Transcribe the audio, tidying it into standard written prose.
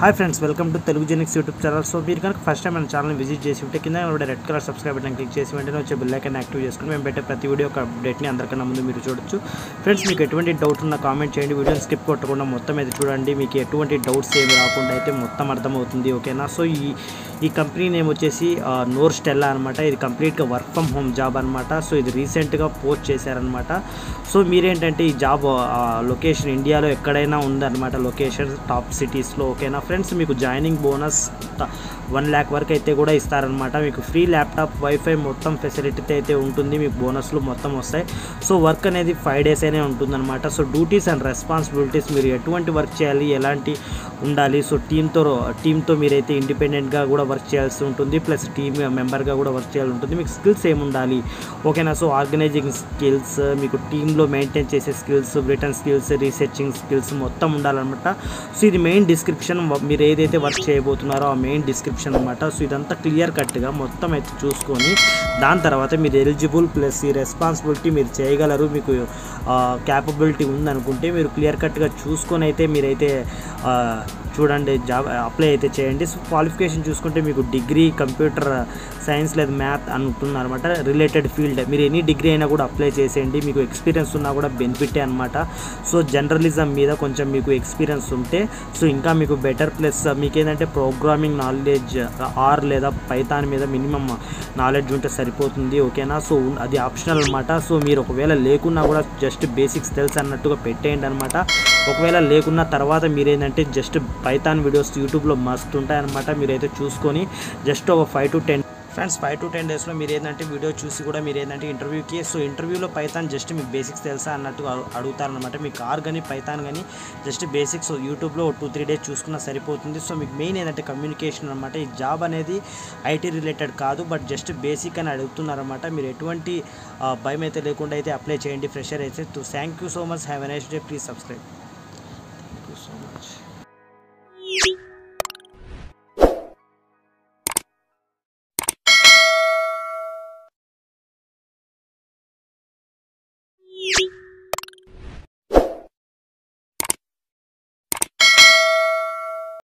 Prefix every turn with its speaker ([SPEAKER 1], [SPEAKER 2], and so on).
[SPEAKER 1] Hi friends, welcome to Telugu జెనిక్స్ YouTube channel. So మీరు కనుక first time మన ఛానల్ని విజిట్ చేసి ఉంటే కింద red colour subscribe button click చేసి వెంటనే వచ్చే బెల్ ఐకాన్ యాక్టివ్ చేసుకుని మేము పెట్టే ప్రతి వీడియో ఒక అప్డేట్ని అందరికన్నా ముందు మీరు చూడొచ్చు. ఫ్రెండ్స్, మీకు ఎటువంటి డౌట్ ఉన్నా కామెంట్ చేయండి. వీడియోని స్కిప్ కొట్టకుండా మొత్తం అయితే చూడండి. మీకు ఎటువంటి డౌట్స్ ఏమి రాకుండా అయితే మొత్తం అర్థమవుతుంది, ఓకేనా? సో ఈ కంపెనీ నేమ్ వచ్చేసి నోర్ స్టెల్లా అనమాట. ఇది కంప్లీట్గా వర్క్ ఫ్రమ్ హోమ్ జాబ్ అనమాట. సో ఇది రీసెంట్గా పోస్ట్ చేశారనమాట. సో మీరేంటంటే ఈ జాబ్ లొకేషన్ ఇండియాలో ఎక్కడైనా ఉందన్నమాట, లొకేషన్ టాప్ సిటీస్లో, ఓకేనా ఫ్రెండ్స్? మీకు జాయినింగ్ బోనస్ 1 lakh వరకు అయితే కూడా ఇస్తారనమాట. మీకు ఫ్రీ ల్యాప్టాప్, వైఫై మొత్తం ఫెసిలిటీ అయితే ఉంటుంది. మీకు బోనస్లు మొత్తం వస్తాయి. సో వర్క్ అనేది 5 days అయినా ఉంటుందన్నమాట. సో డ్యూటీస్ అండ్ రెస్పాన్సిబిలిటీస్, మీరు ఎటువంటి వర్క్ చేయాలి, ఎలాంటి ఉండాలి. సో టీంతో మీరైతే ఇండిపెండెంట్గా కూడా వర్క్ చేయాల్సి ఉంటుంది, ప్లస్ టీమ్ మెంబర్గా కూడా వర్క్ చేయాల్సి ఉంటుంది. మీకు స్కిల్స్ ఏమి ఉండాలి, ఓకేనా? సో ఆర్గనైజింగ్ స్కిల్స్, మీకు టీంలో మెయింటైన్ చేసే skills, return skills, researching skills మొత్తం ఉండాలన్నమాట. సో ఇది మెయిన్ డిస్క్రిప్షన్. మీరు ఏదైతే వర్క్ చేయబోతున్నారో ఆ మెయిన్ డిస్క్రిప్షన్ అనమాట. సో ఇదంతా క్లియర్ కట్గా మొత్తం అయితే చూసుకొని దాని తర్వాత మీరు ఎలిజిబుల్ ప్లస్ ఈ రెస్పాన్సిబిలిటీ మీరు చేయగలరు, మీకు క్యాపబిలిటీ ఉందనుకుంటే మీరు క్లియర్ కట్గా చూసుకొని అయితే మీరైతే చూడండి, జాబ్ అప్లై అయితే చేయండి. సో క్వాలిఫికేషన్ చూసుకుంటే మీకు డిగ్రీ కంప్యూటర్ సైన్స్ లేదా మ్యాథ్ అనుకుంటున్నారన్నమాట, రిలేటెడ్ ఫీల్డ్. మీరు ఎనీ డిగ్రీ అయినా కూడా అప్లై చేసేయండి. మీకు ఎక్స్పీరియన్స్ ఉన్నా కూడా బెనిఫిటే అనమాట. సో జర్నలిజం మీద కొంచెం మీకు ఎక్స్పీరియన్స్ ఉంటే సో ఇంకా మీకు బెటర్. ప్లస్ మీకు ఏంటంటే ప్రోగ్రామింగ్ నాలెడ్జ్ ఆర్ లేదా పైథాన్ మీద మినిమం నాలెడ్జ్ ఉంటే సరిపోతుంది, ఓకేనా? సో అది ఆప్షనల్ అనమాట. సో మీరు ఒకవేళ లేకున్నా కూడా జస్ట్ బేసిక్స్ తెలుసు అన్నట్టుగా పెట్టేయండి అనమాట. ఒకవేళ లేకున్న తర్వాత మీరేంటంటే జస్ట్ పైథాన్ వీడియోస్ యూట్యూబ్లో మస్తు ఉంటాయన్నమాట. మీరైతే చూసుకొని జస్ట్ ఒక 5 to 10 ఫ్రెండ్స్ 5 to 10 డేస్లో మీరు ఏంటంటే వీడియో చూసి కూడా మీరు ఏంటంటే ఇంటర్వ్యూకి, సో ఇంటర్వ్యూలో పైథాన్ జస్ట్ మీకు బేసిక్స్ తెలుసా అన్నట్టు అడుగుతారనమాట. మీకు ఆర్ కానీ పైథాన్ కానీ జస్ట్ బేసిక్స్ యూట్యూబ్లో 2-3 days చూసుకున్నా సరిపోతుంది. సో మీకు మెయిన్ ఏంటంటే కమ్యూనికేషన్ అనమాట. ఈ జాబ్ అనేది ఐటీ రిలేటెడ్ కాదు, బట్ జస్ట్ బేసిక్ అని అడుగుతున్నారన్నమాట. మీరు ఎటువంటి భయం అయితే లేకుండా అయితే అప్లై చేయండి, ఫ్రెషర్ అయితే. Thank you so much, have a nice day, please subscribe.